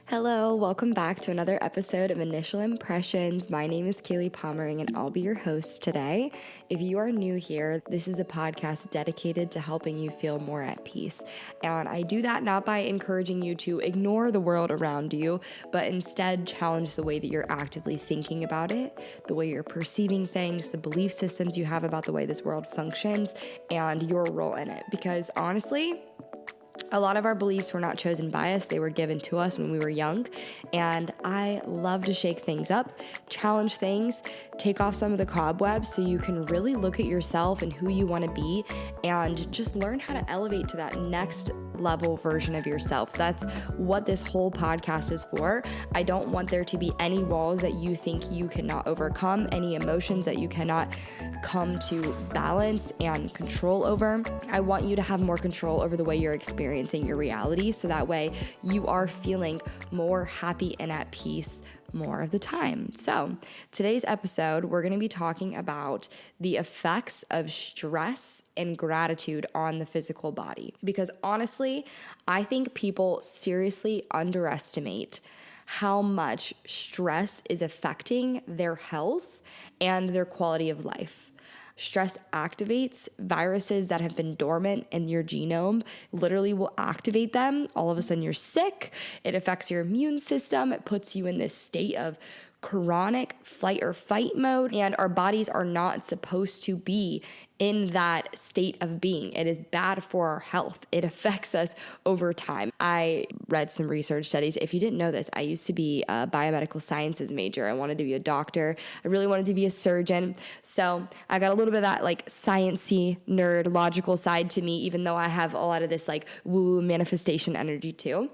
Hello, welcome back to another episode of Initial Impressions. My name is Kaylee Pommering and I'll be your host today. If you are new here, this is a podcast dedicated to helping you feel more at peace. And I do that not by encouraging you to ignore the world around you, but instead challenge the way that you're actively thinking about it, the way you're perceiving things, the belief systems you have about the way this world functions, and your role in it. Because honestly, a lot of our beliefs were not chosen by us. They were given to us when we were young. And I love to shake things up, challenge things, take off some of the cobwebs so you can really look at yourself and who you want to be and just learn how to elevate to that next level version of yourself. That's what this whole podcast is for. I don't want there to be any walls that you think you cannot overcome, any emotions that you cannot come to balance and control over. I want you to have more control over the way you're experiencing your reality, so that way you are feeling more happy and at peace more of the time. So today's episode, we're going to be talking about the effects of stress and gratitude on the physical body. Because honestly, I think people seriously underestimate how much stress is affecting their health and their quality of life. Stress activates viruses that have been dormant in your genome, literally will activate them. All of a sudden you're sick. It affects your immune system. It puts you in this state of chronic flight or fight mode, and our bodies are not supposed to be in that state of being. It is bad for our health. It affects us over time. I read some research studies. If you didn't know this, I used to be a biomedical sciences major. I wanted to be a doctor. I really wanted to be a surgeon. So I got a little bit of that like sciencey, nerd, logical side to me, even though I have a lot of this like woo manifestation energy too.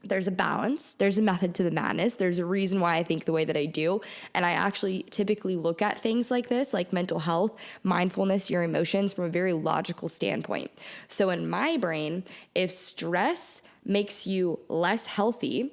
There's a balance, there's a method to the madness, there's a reason why I think the way that I do, and I actually typically look at things like this, like mental health, mindfulness, your emotions, from a very logical standpoint. So in my brain, if stress makes you less healthy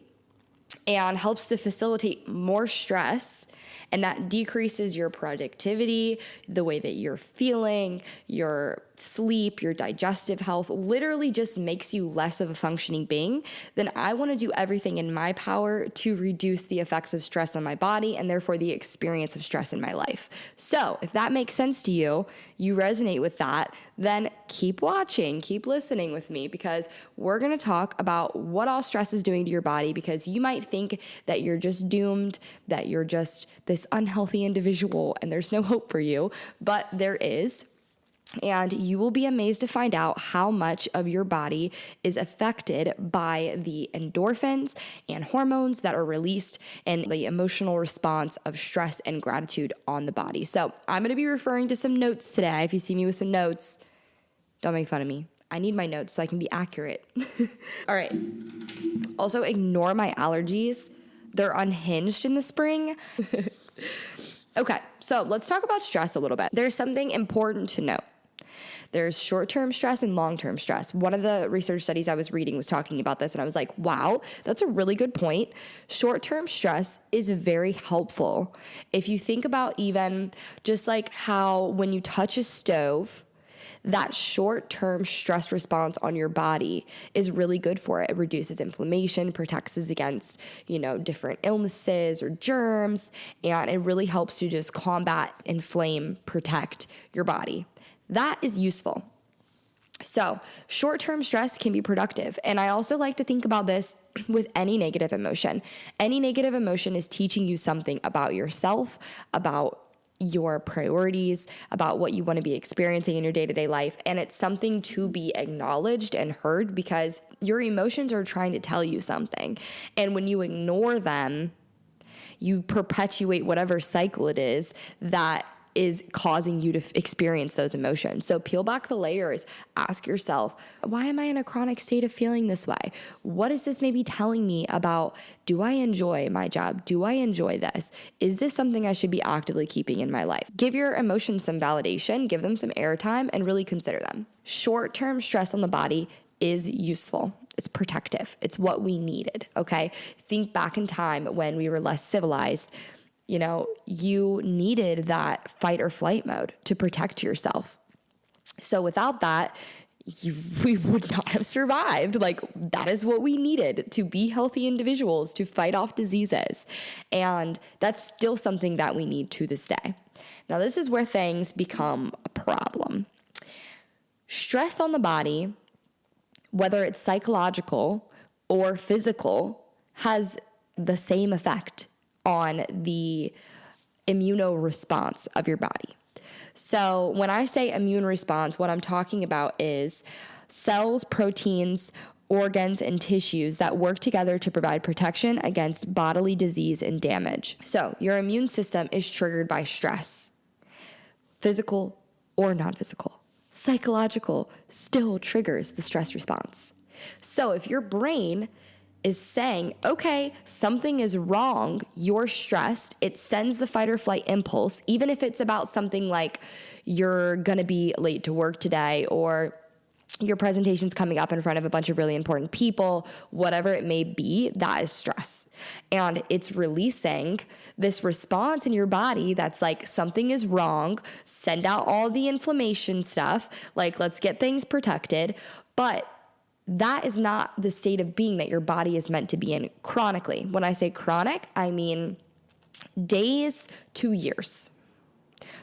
and helps to facilitate more stress, and that decreases your productivity, the way that you're feeling, your sleep, your digestive health, literally just makes you less of a functioning being, then I want to do everything in my power to reduce the effects of stress on my body and therefore the experience of stress in my life. So if that makes sense to you, you resonate with that, then keep watching, keep listening with me, because we're going to talk about what all stress is doing to your body, because you might think that you're just doomed, that you're just this unhealthy individual and there's no hope for you, but there is. And you will be amazed to find out how much of your body is affected by the endorphins and hormones that are released and the emotional response of stress and gratitude on the body. So I'm going to be referring to some notes today. If you see me with some notes, don't make fun of me. I need my notes so I can be accurate. All right. Also, ignore my allergies. They're unhinged in the spring. Okay, so let's talk about stress a little bit. There's something important to note. There's short-term stress and long-term stress. One of the research studies I was reading was talking about this, and I was like, wow, that's a really good point. Short-term stress is very helpful. If you think about even just like how when you touch a stove, that short-term stress response on your body is really good for it. It reduces inflammation, protects us against, different illnesses or germs, and it really helps to just combat, inflame, protect your body. That is useful. So short-term stress can be productive. And I also like to think about this with any negative emotion. Any negative emotion is teaching you something about yourself, about your priorities, about what you want to be experiencing in your day-to-day life. And it's something to be acknowledged and heard, because your emotions are trying to tell you something. And when you ignore them, you perpetuate whatever cycle it is that is causing you to experience those emotions. So peel back the layers, ask yourself, why am I in a chronic state of feeling this way? What is this maybe telling me about, do I enjoy my job? Do I enjoy this? Is this something I should be actively keeping in my life? Give your emotions some validation, give them some airtime, and really consider them. Short-term stress on the body is useful. It's protective. It's what we needed, okay? Think back in time when we were less civilized. You needed that fight or flight mode to protect yourself. So without that, we would not have survived. Like, that is what we needed to be healthy individuals, to fight off diseases. And that's still something that we need to this day. Now, this is where things become a problem. Stress on the body, whether it's psychological or physical, has the same effect on the immunoresponse of your body. So when I say immune response, what I'm talking about is cells, proteins, organs, and tissues that work together to provide protection against bodily disease and damage. So your immune system is triggered by stress, physical or non-physical. Psychological still triggers the stress response. So if your brain is saying, okay, something is wrong, you're stressed, it sends the fight or flight impulse, even if it's about something like you're gonna be late to work today, or your presentation's coming up in front of a bunch of really important people, whatever it may be, that is stress. And it's releasing this response in your body that's like, something is wrong, send out all the inflammation stuff, like, let's get things protected. But that is not the state of being that your body is meant to be in chronically. When I say chronic, I mean days to years.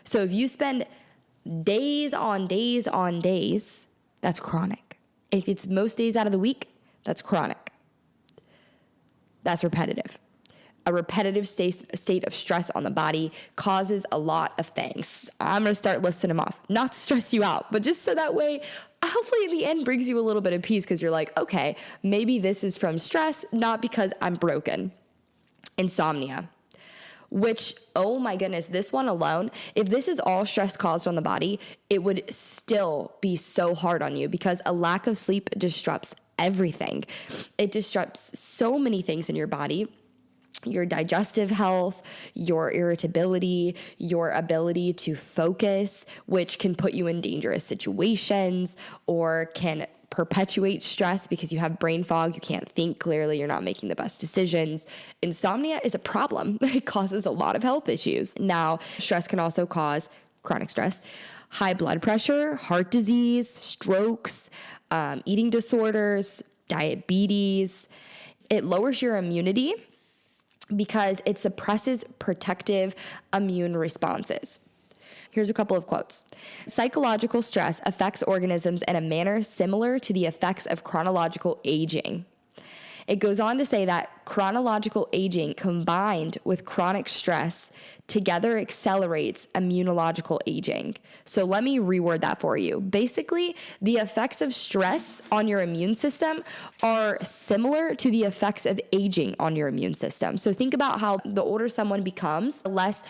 So if you spend days on days on days, that's chronic. If it's most days out of the week, that's chronic. That's repetitive. A repetitive state of stress on the body causes a lot of things. I'm going to start listing them off, not to stress you out, but just so that way, hopefully in the end brings you a little bit of peace, because you're like, okay, maybe this is from stress, not because I'm broken. Insomnia, which, oh my goodness, this one alone, if this is all stress caused on the body, it would still be so hard on you, because a lack of sleep disrupts everything. It disrupts so many things in your body. Your digestive health, your irritability, your ability to focus, which can put you in dangerous situations or can perpetuate stress because you have brain fog, you can't think clearly, you're not making the best decisions. Insomnia is a problem. It causes a lot of health issues. Now, stress can also cause chronic stress, high blood pressure, heart disease, strokes, eating disorders, diabetes. It lowers your immunity because it suppresses protective immune responses. Here's a couple of quotes. Psychological stress affects organisms in a manner similar to the effects of chronological aging. It goes on to say that chronological aging combined with chronic stress together accelerates immunological aging. So let me reword that for you. Basically, the effects of stress on your immune system are similar to the effects of aging on your immune system. So think about how the older someone becomes, the less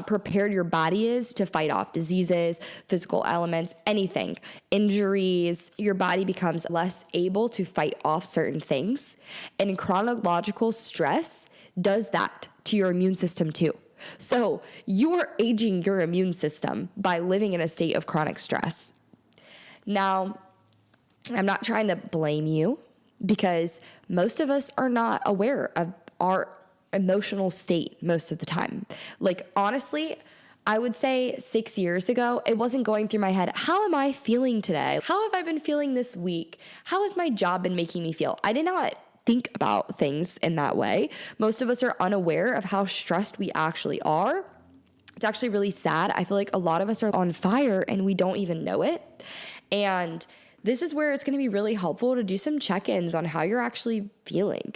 prepared your body is to fight off diseases, physical elements, anything, injuries. Your body becomes less able to fight off certain things. And chronological stress does that to your immune system too. So you are aging your immune system by living in a state of chronic stress. Now, I'm not trying to blame you, because most of us are not aware of our emotional state most of the time. Like, honestly, I would say 6 years ago, it wasn't going through my head, how am I feeling today? How have I been feeling this week? How has my job been making me feel? I did not think about things in that way. Most of us are unaware of how stressed we actually are. It's actually really sad. I feel like a lot of us are on fire and we don't even know it. And this is where it's going to be really helpful to do some check-ins on how you're actually feeling,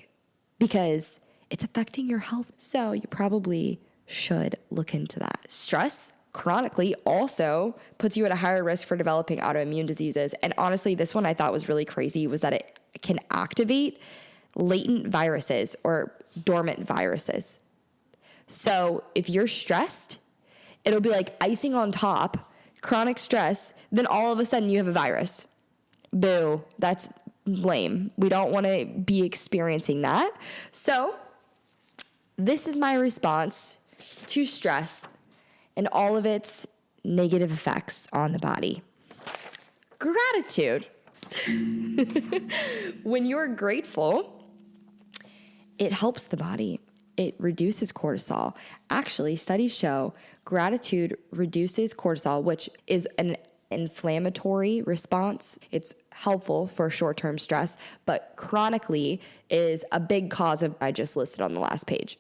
because it's affecting your health. So you probably should look into that. Stress chronically also puts you at a higher risk for developing autoimmune diseases. And honestly, this one I thought was really crazy, was that it can activate latent viruses or dormant viruses. So if you're stressed, it'll be like icing on top, chronic stress, then all of a sudden you have a virus. Boo, that's lame. We don't want to be experiencing that. So this is my response to stress and all of its negative effects on the body. Gratitude. When you're grateful, it helps the body. It reduces cortisol. Actually, studies show gratitude reduces cortisol, which is an inflammatory response. It's helpful for short-term stress, but chronically is a big cause of I just listed on the last page.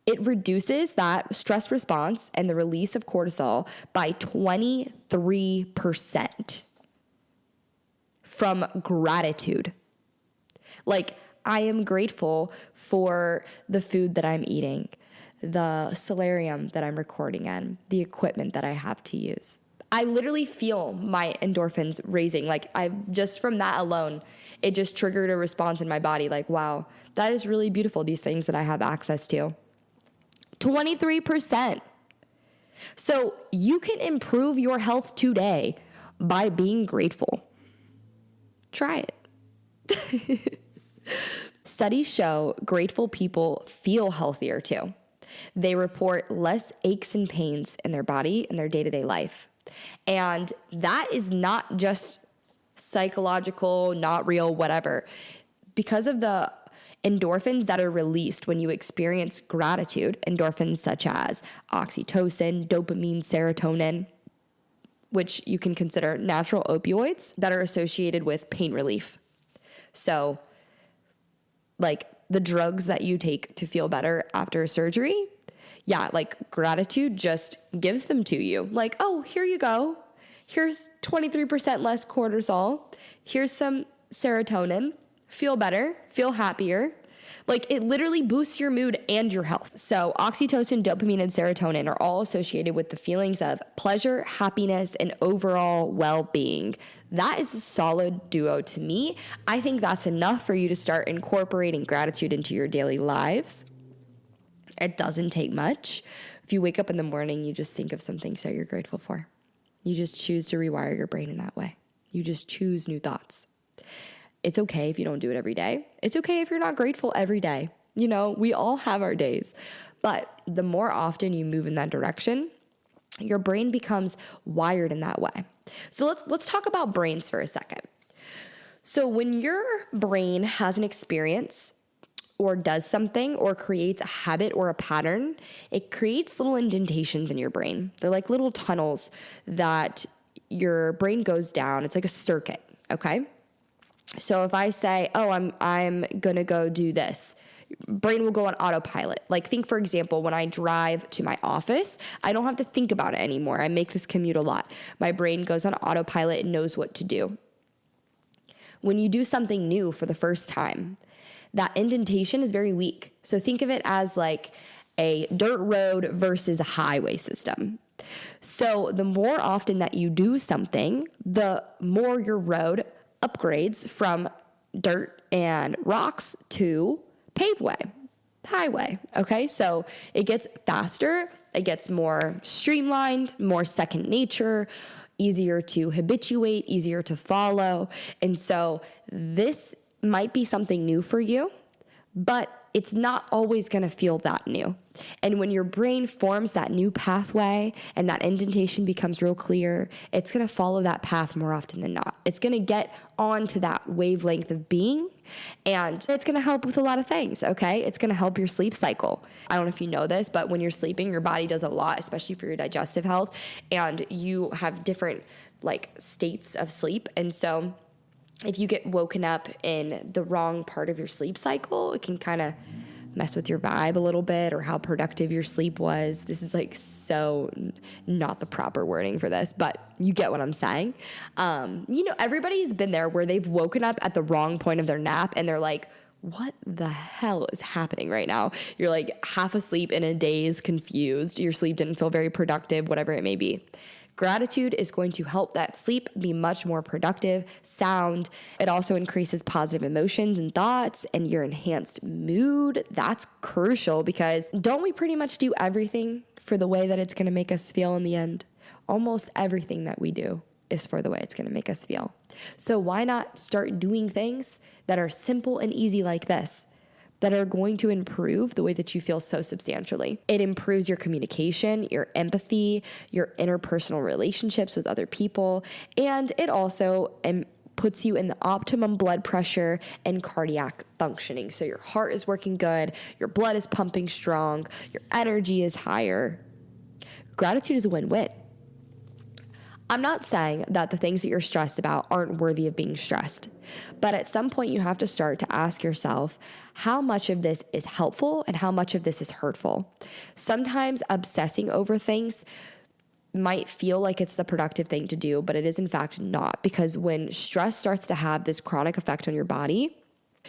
It reduces that stress response and the release of cortisol by 23% from gratitude. Like, I am grateful for the food that I'm eating, the solarium that I'm recording in, the equipment that I have to use. I literally feel my endorphins raising. Like, just from that alone, it just triggered a response in my body. Like, wow, that is really beautiful, these things that I have access to. 23%. So you can improve your health today by being grateful. Try it. Studies show grateful people feel healthier too. They report less aches and pains in their body in their day-to-day life. And that is not just psychological, not real, whatever. Because of the endorphins that are released when you experience gratitude, endorphins such as oxytocin, dopamine, serotonin, which you can consider natural opioids that are associated with pain relief. So, like the drugs that you take to feel better after surgery, yeah, like gratitude just gives them to you. Like, oh, here you go. Here's 23% less cortisol. Here's some serotonin. Feel better, feel happier. Like, it literally boosts your mood and your health. So oxytocin, dopamine, and serotonin are all associated with the feelings of pleasure, happiness, and overall well-being. That is a solid duo to me. I think that's enough for you to start incorporating gratitude into your daily lives. It doesn't take much. If you wake up in the morning, you just think of some things that you're grateful for. You just choose to rewire your brain in that way. You just choose new thoughts. It's okay if you don't do it every day. It's okay if you're not grateful every day. You know, we all have our days. But the more often you move in that direction, your brain becomes wired in that way. So let's talk about brains for a second. So when your brain has an experience or does something or creates a habit or a pattern, it creates little indentations in your brain. They're like little tunnels that your brain goes down. It's like a circuit, okay? So if I say, oh, I'm going to go do this, brain will go on autopilot. Like, think, for example, when I drive to my office, I don't have to think about it anymore. I make this commute a lot. My brain goes on autopilot and knows what to do. When you do something new for the first time, that indentation is very weak. So think of it as like a dirt road versus a highway system. So the more often that you do something, the more your road upgrades from dirt and rocks to paved way, highway. Okay, so it gets faster, it gets more streamlined, more second nature, easier to habituate, easier to follow. And so this might be something new for you, but it's not always going to feel that new. And when your brain forms that new pathway and that indentation becomes real clear, it's going to follow that path more often than not. It's going to get onto that wavelength of being, and it's going to help with a lot of things, okay? It's going to help your sleep cycle. I don't know if you know this, but when you're sleeping, your body does a lot, especially for your digestive health, and you have different like states of sleep. And so if you get woken up in the wrong part of your sleep cycle, it can kind of mess with your vibe a little bit or how productive your sleep was. This is like so not the proper wording for this, but you get what I'm saying. Everybody's been there where they've woken up at the wrong point of their nap and they're like, what the hell is happening right now? You're like half asleep in a daze, confused. Your sleep didn't feel very productive, whatever it may be. Gratitude is going to help that sleep be much more productive, sound. It also increases positive emotions and thoughts and your enhanced mood. That's crucial because don't we pretty much do everything for the way that it's going to make us feel in the end? Almost everything that we do is for the way it's going to make us feel. So why not start doing things that are simple and easy like this, that are going to improve the way that you feel so substantially. It improves your communication, your empathy, your interpersonal relationships with other people, and it also puts you in the optimum blood pressure and cardiac functioning. So your heart is working good, your blood is pumping strong, your energy is higher. Gratitude is a win-win. I'm not saying that the things that you're stressed about aren't worthy of being stressed, but at some point you have to start to ask yourself how much of this is helpful and how much of this is hurtful. Sometimes obsessing over things might feel like it's the productive thing to do, but it is in fact not, because when stress starts to have this chronic effect on your body,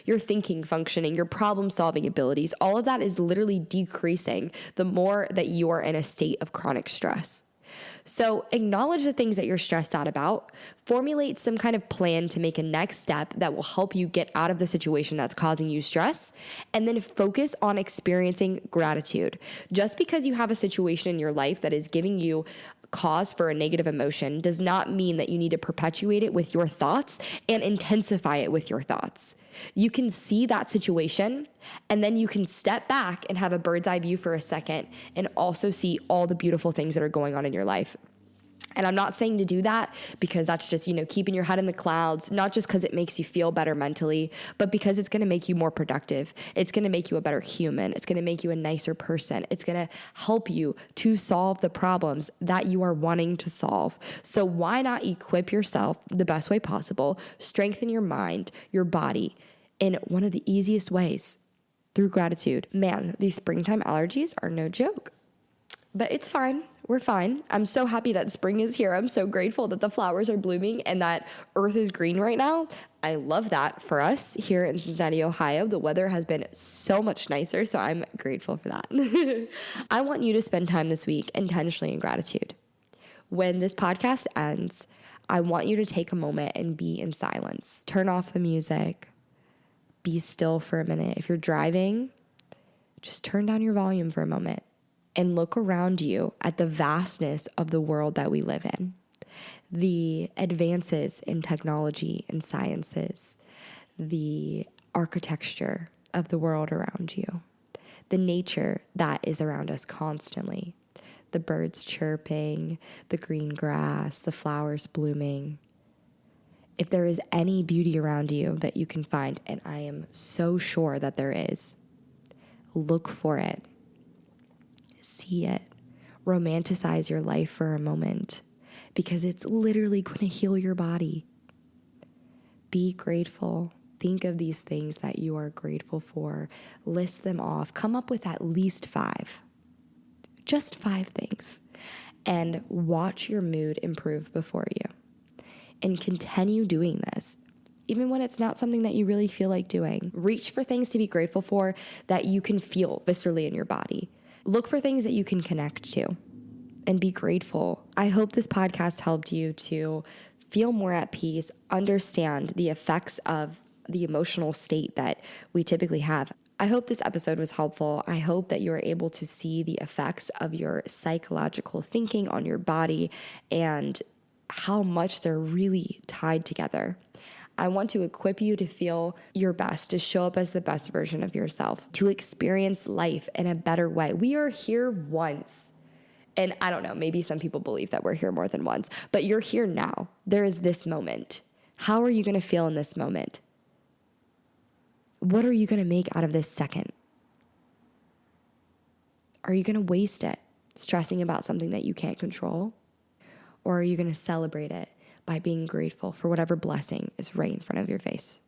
your thinking, functioning, your problem-solving abilities, all of that is literally decreasing the more that you are in a state of chronic stress. So acknowledge the things that you're stressed out about, formulate some kind of plan to make a next step that will help you get out of the situation that's causing you stress, and then focus on experiencing gratitude. Just because you have a situation in your life that is giving you cause for a negative emotion does not mean that you need to perpetuate it with your thoughts and intensify it with your thoughts. You can see that situation, and then you can step back and have a bird's eye view for a second and also see all the beautiful things that are going on in your life. And I'm not saying to do that because that's just, keeping your head in the clouds, not just because it makes you feel better mentally, but because it's going to make you more productive. It's going to make you a better human. It's going to make you a nicer person. It's going to help you to solve the problems that you are wanting to solve. So why not equip yourself the best way possible, strengthen your mind, your body in one of the easiest ways, through gratitude. Man, these springtime allergies are no joke. But it's fine. We're fine. I'm so happy that spring is here. I'm so grateful that the flowers are blooming and that earth is green right now. I love that for us here in Cincinnati, Ohio. The weather has been so much nicer, so I'm grateful for that. I want you to spend time this week intentionally in gratitude. When this podcast ends, I want you to take a moment and be in silence. Turn off the music. Be still for a minute. If you're driving, just turn down your volume for a moment and look around you at the vastness of the world that we live in. The advances in technology and sciences, the architecture of the world around you, the nature that is around us constantly, the birds chirping, the green grass, the flowers blooming. If there is any beauty around you that you can find, and I am so sure that there is, look for it. See it. Romanticize your life for a moment, because it's literally going to heal your body. Be grateful. Think of these things that you are grateful for. List them off. Come up with at least 5. Just 5 things. And watch your mood improve before you. And continue doing this, even when it's not something that you really feel like doing. Reach for things to be grateful for that you can feel viscerally in your body. Look for things that you can connect to and be grateful. I hope this podcast helped you to feel more at peace, understand the effects of the emotional state that we typically have. I hope this episode was helpful. I hope that you are able to see the effects of your psychological thinking on your body and how much they're really tied together. I want to equip you to feel your best, to show up as the best version of yourself, to experience life in a better way. We are here once. And I don't know, maybe some people believe that we're here more than once, but you're here now. There is this moment. How are you going to feel in this moment? What are you going to make out of this second? Are you going to waste it stressing about something that you can't control? Or are you going to celebrate it by being grateful for whatever blessing is right in front of your face?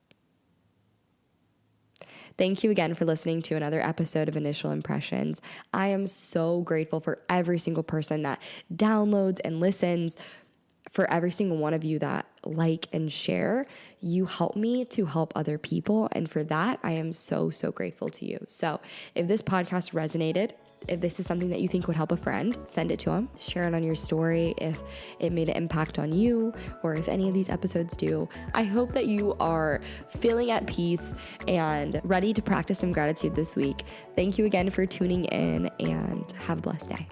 Thank you again for listening to another episode of Initial Impressions. I am so grateful for every single person that downloads and listens, for every single one of you that like and share. You help me to help other people, and for that, I am so, so grateful to you. So if this podcast resonated, if this is something that you think would help a friend, send it to them. Share it on your story if it made an impact on you, or if any of these episodes do. I hope that you are feeling at peace and ready to practice some gratitude this week. Thank you again for tuning in, and have a blessed day.